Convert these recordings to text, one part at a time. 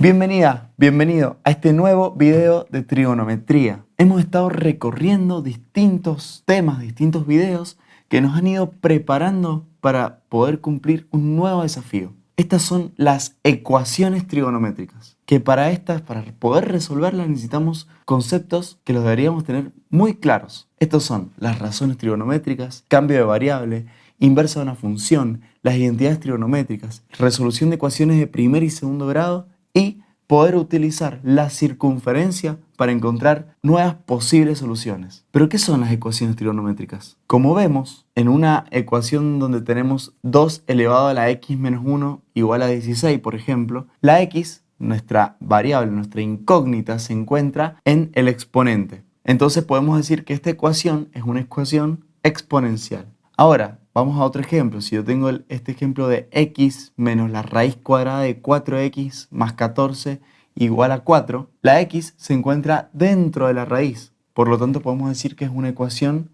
Bienvenida, bienvenido a este nuevo video de trigonometría. Hemos estado recorriendo distintos temas, distintos videos que nos han ido preparando para poder cumplir un nuevo desafío. Estas son las ecuaciones trigonométricas, que para poder resolverlas necesitamos conceptos que los deberíamos tener muy claros. Estos son las razones trigonométricas, cambio de variable, inversa de una función, las identidades trigonométricas, resolución de ecuaciones de primer y segundo grado y poder utilizar la circunferencia para encontrar nuevas posibles soluciones. ¿Pero qué son las ecuaciones trigonométricas? Como vemos, en una ecuación donde tenemos 2 elevado a la x menos 1 igual a 16, por ejemplo, la x, nuestra variable, nuestra incógnita, se encuentra en el exponente. Entonces podemos decir que esta ecuación es una ecuación exponencial. Ahora, vamos a otro ejemplo. Si yo tengo este ejemplo de x menos la raíz cuadrada de 4x más 14 igual a 4, la x se encuentra dentro de la raíz. Por lo tanto, podemos decir que es una ecuación,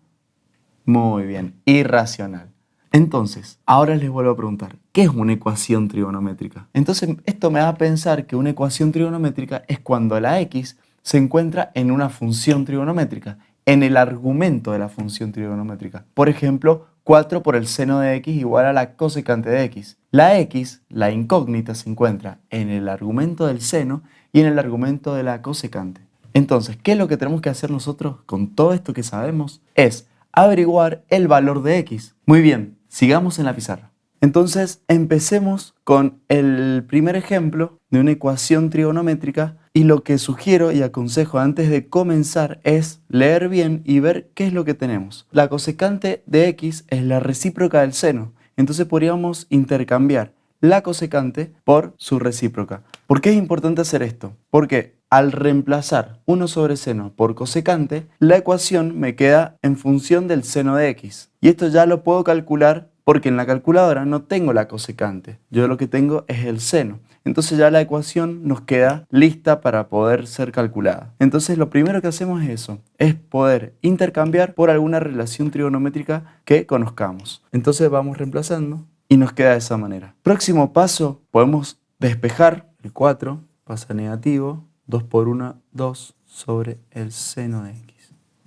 muy bien, irracional. Entonces, ahora les vuelvo a preguntar, ¿qué es una ecuación trigonométrica? Entonces, esto me da a pensar que una ecuación trigonométrica es cuando la x se encuentra en una función trigonométrica, en el argumento de la función trigonométrica. Por ejemplo, 4 por el seno de x igual a la cosecante de x. La x, la incógnita, se encuentra en el argumento del seno y en el argumento de la cosecante. Entonces, ¿qué es lo que tenemos que hacer nosotros con todo esto que sabemos? Es averiguar el valor de x. Muy bien, sigamos en la pizarra. Entonces, empecemos con el primer ejemplo de una ecuación trigonométrica y lo que sugiero y aconsejo antes de comenzar es leer bien y ver qué es lo que tenemos. La cosecante de x es la recíproca del seno, entonces podríamos intercambiar la cosecante por su recíproca. ¿Por qué es importante hacer esto? Porque al reemplazar 1 sobre seno por cosecante, la ecuación me queda en función del seno de x. Y esto ya lo puedo calcular porque en la calculadora no tengo la cosecante. Yo lo que tengo es el seno. Entonces ya la ecuación nos queda lista para poder ser calculada. Entonces lo primero que hacemos es eso, es poder intercambiar por alguna relación trigonométrica que conozcamos. Entonces vamos reemplazando y nos queda de esa manera. Próximo paso, podemos despejar el 4, pasa negativo, 2 por 1, 2 sobre el seno de x.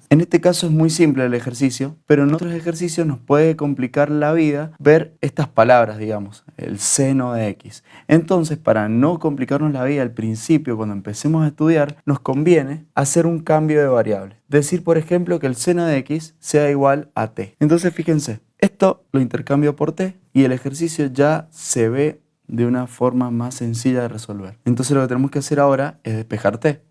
En este caso es muy simple el ejercicio, pero en otros ejercicios nos puede complicar la vida ver estas palabras, digamos, el seno de x. Entonces, para no complicarnos la vida al principio, cuando empecemos a estudiar, nos conviene hacer un cambio de variable. Decir, por ejemplo, que el seno de x sea igual a t. Entonces, fíjense, esto lo intercambio por t y el ejercicio ya se ve de una forma más sencilla de resolver. Entonces, lo que tenemos que hacer ahora es despejar t.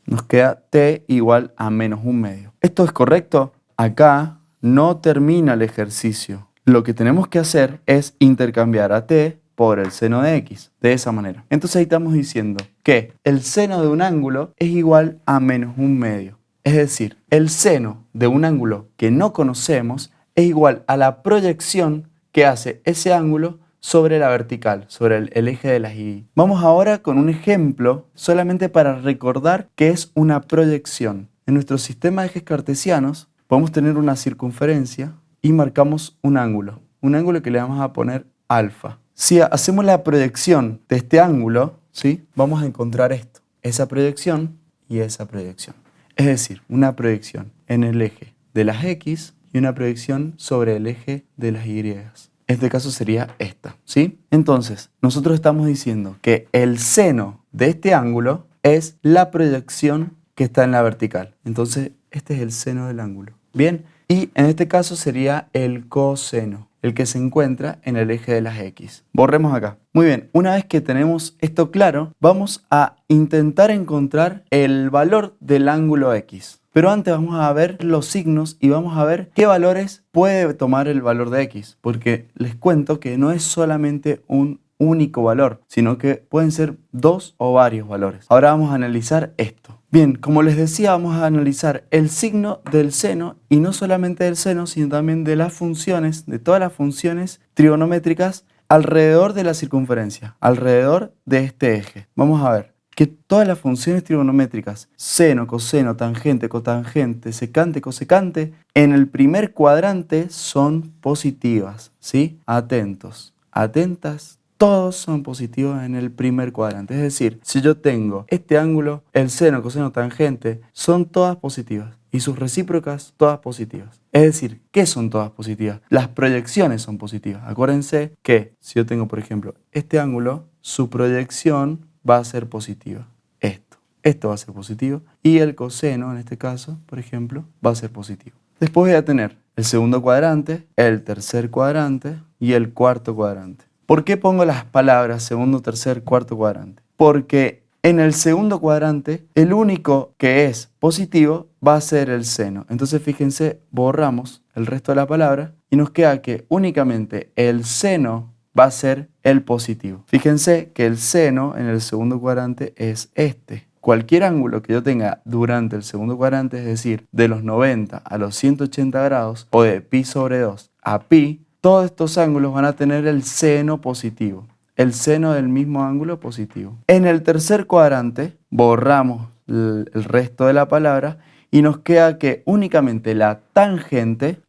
Nos queda t igual a menos 1/2. ¿Esto es correcto? Acá no termina el ejercicio. Lo que tenemos que hacer es intercambiar a t por el seno de x, de esa manera. Entonces ahí estamos diciendo que el seno de un ángulo es igual a menos 1/2. Es decir, el seno de un ángulo que no conocemos es igual a la proyección que hace ese ángulo sobre la vertical, sobre el eje de las y. Vamos ahora con un ejemplo solamente para recordar que es una proyección. En nuestro sistema de ejes cartesianos podemos tener una circunferencia y marcamos un ángulo que le vamos a poner alfa. Si hacemos la proyección de este ángulo, ¿sí? Vamos a encontrar esto, esa proyección y esa proyección. Es decir, una proyección en el eje de las x y una proyección sobre el eje de las y. Este caso sería esta, ¿sí? Entonces, nosotros estamos diciendo que el seno de este ángulo es la proyección que está en la vertical. Entonces, este es el seno del ángulo. Bien, y en este caso sería el coseno, el que se encuentra en el eje de las x. Borremos acá. Muy bien, una vez que tenemos esto claro, vamos a intentar encontrar el valor del ángulo x. Pero antes vamos a ver los signos y vamos a ver qué valores puede tomar el valor de x. Porque les cuento que no es solamente un único valor, sino que pueden ser 2 o varios valores. Ahora vamos a analizar esto. Bien, como les decía, vamos a analizar el signo del seno y no solamente del seno, sino también de las funciones, de todas las funciones trigonométricas alrededor de la circunferencia, alrededor de este eje. Vamos a ver que todas las funciones trigonométricas, seno, coseno, tangente, cotangente, secante, cosecante, en el primer cuadrante son positivas, ¿sí? Atentos, atentas todos son positivos en el primer cuadrante. Es decir, si yo tengo este ángulo, el seno, coseno, tangente, son todas positivas. Y sus recíprocas, todas positivas. Es decir, ¿qué son todas positivas? Las proyecciones son positivas. Acuérdense que si yo tengo, por ejemplo, este ángulo, su proyección va a ser positiva. Esto va a ser positivo. Y el coseno, en este caso, por ejemplo, va a ser positivo. Después voy a tener el segundo cuadrante, el tercer cuadrante y el cuarto cuadrante. ¿Por qué pongo las palabras segundo, tercer, cuarto cuadrante? Porque en el segundo cuadrante, el único que es positivo va a ser el seno. Entonces, fíjense, borramos el resto de la palabra y nos queda que únicamente el seno va a ser el positivo. Fíjense que el seno en el segundo cuadrante es este. Cualquier ángulo que yo tenga durante el segundo cuadrante, es decir, de los 90 a los 180 grados o de pi sobre 2 a pi, todos estos ángulos van a tener el seno positivo, el seno del mismo ángulo positivo. En el tercer cuadrante borramos el resto de la palabra y nos queda que únicamente la tangente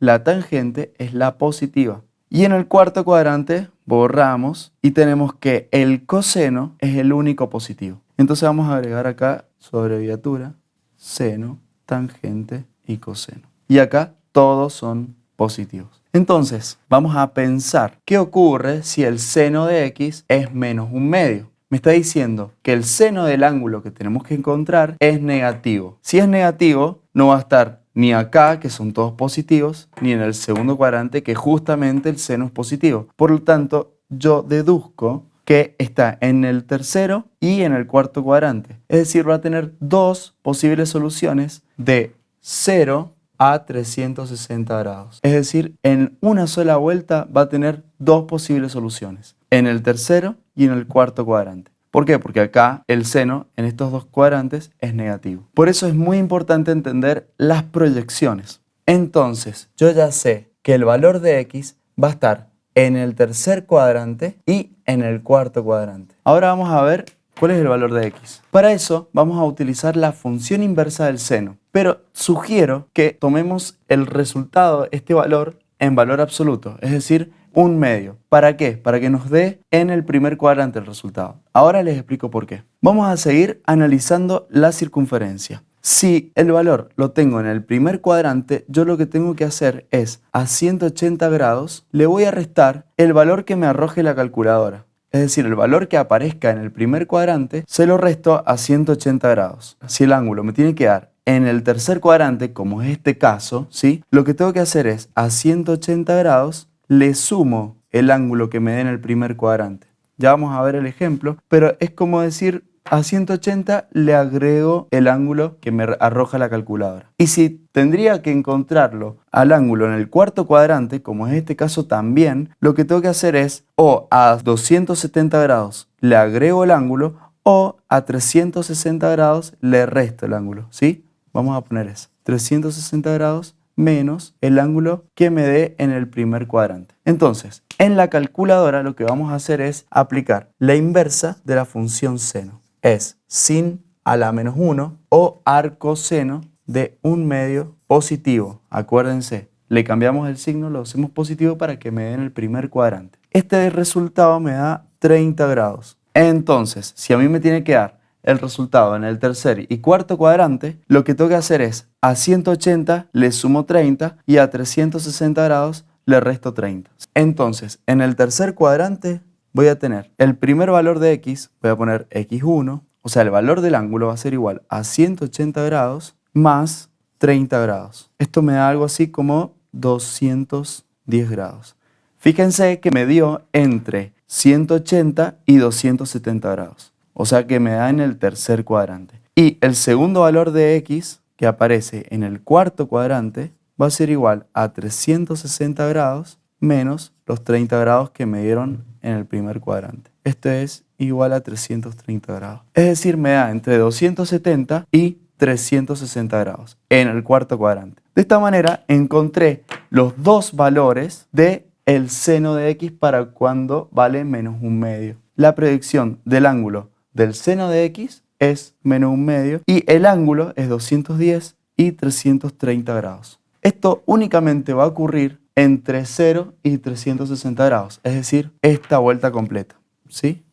es la positiva. Y en el cuarto cuadrante borramos y tenemos que el coseno es el único positivo. Entonces vamos a agregar acá su abreviatura, seno, tangente y coseno. Y acá todos son positivos. Entonces vamos a pensar qué ocurre si el seno de x es menos un medio. Me está diciendo que el seno del ángulo que tenemos que encontrar es negativo. Si es negativo, no va a estar ni acá, que son todos positivos, ni en el segundo cuadrante, que justamente el seno es positivo. Por lo tanto, yo deduzco que está en el tercero y en el cuarto cuadrante. Es decir, va a tener dos posibles soluciones de 0 a 360 grados. Es decir, en una sola vuelta va a tener dos posibles soluciones, en el tercero y en el cuarto cuadrante. ¿Por qué? Porque acá el seno en estos dos cuadrantes es negativo. Por eso es muy importante entender las proyecciones. Entonces, yo ya sé que el valor de x va a estar en el tercer cuadrante y en el cuarto cuadrante. Ahora vamos a ver cuál es el valor de x. Para eso vamos a utilizar la función inversa del seno, pero sugiero que tomemos el resultado, este valor, en valor absoluto, es decir, un medio. ¿Para qué? Para que nos dé en el primer cuadrante el resultado. Ahora les explico por qué. Vamos a seguir analizando la circunferencia. Si el valor lo tengo en el primer cuadrante, yo lo que tengo que hacer es, a 180 grados, le voy a restar el valor que me arroje la calculadora. Es decir, el valor que aparezca en el primer cuadrante, se lo resto a 180 grados. Si el ángulo me tiene que dar en el tercer cuadrante, como es este caso, ¿sí? Lo que tengo que hacer es, a 180 grados, le sumo el ángulo que me dé en el primer cuadrante. Ya vamos a ver el ejemplo, pero es como decir, a 180 le agrego el ángulo que me arroja la calculadora. Y si tendría que encontrarlo al ángulo en el cuarto cuadrante, como es este caso también, lo que tengo que hacer es o a 270 grados le agrego el ángulo o a 360 grados le resto el ángulo, ¿sí? Vamos a poner eso. 360 grados menos el ángulo que me dé en el primer cuadrante. Entonces, en la calculadora lo que vamos a hacer es aplicar la inversa de la función seno. Es sin a la menos 1 o arcoseno de un medio positivo. Acuérdense, le cambiamos el signo, lo hacemos positivo para que me dé en el primer cuadrante. Este resultado me da 30 grados. Entonces, si a mí me tiene que dar el resultado en el tercer y cuarto cuadrante, lo que tengo que hacer es a 180 le sumo 30 y a 360 grados le resto 30. Entonces, en el tercer cuadrante voy a tener el primer valor de x, voy a poner x1, o sea, el valor del ángulo va a ser igual a 180 grados más 30 grados. Esto me da algo así como 210 grados. Fíjense que me dio entre 180 y 270 grados. O sea que me da en el tercer cuadrante. Y el segundo valor de x, que aparece en el cuarto cuadrante, va a ser igual a 360 grados menos los 30 grados que me dieron en el primer cuadrante. Esto es igual a 330 grados. Es decir, me da entre 270 y 360 grados en el cuarto cuadrante. De esta manera encontré los dos valores de el seno de x para cuando vale menos un medio. La predicción del ángulo del seno de x es menos un medio y el ángulo es 210 y 330 grados. Esto únicamente va a ocurrir entre 0 y 360 grados, es decir, esta vuelta completa. ¿sí?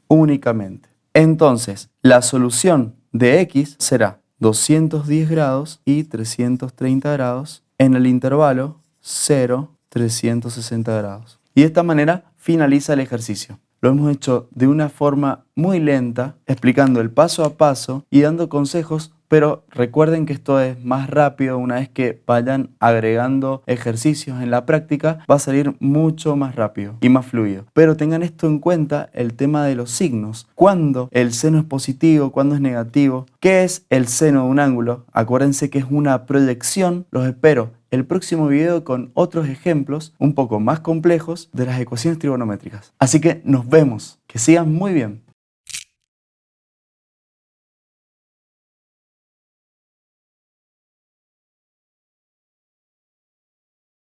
Únicamente. Entonces, la solución de x será 210 grados y 330 grados en el intervalo 0, 360 grados. Y de esta manera finaliza el ejercicio. Lo hemos hecho de una forma muy lenta, explicando el paso a paso y dando consejos, pero recuerden que esto es más rápido. Una vez que vayan agregando ejercicios en la práctica, va a salir mucho más rápido y más fluido. Pero tengan esto en cuenta, el tema de los signos. Cuando el seno es positivo, cuando es negativo. ¿Qué es el seno de un ángulo? Acuérdense que es una proyección. Los espero el próximo video con otros ejemplos un poco más complejos de las ecuaciones trigonométricas. Así que nos vemos. Que sigan muy bien.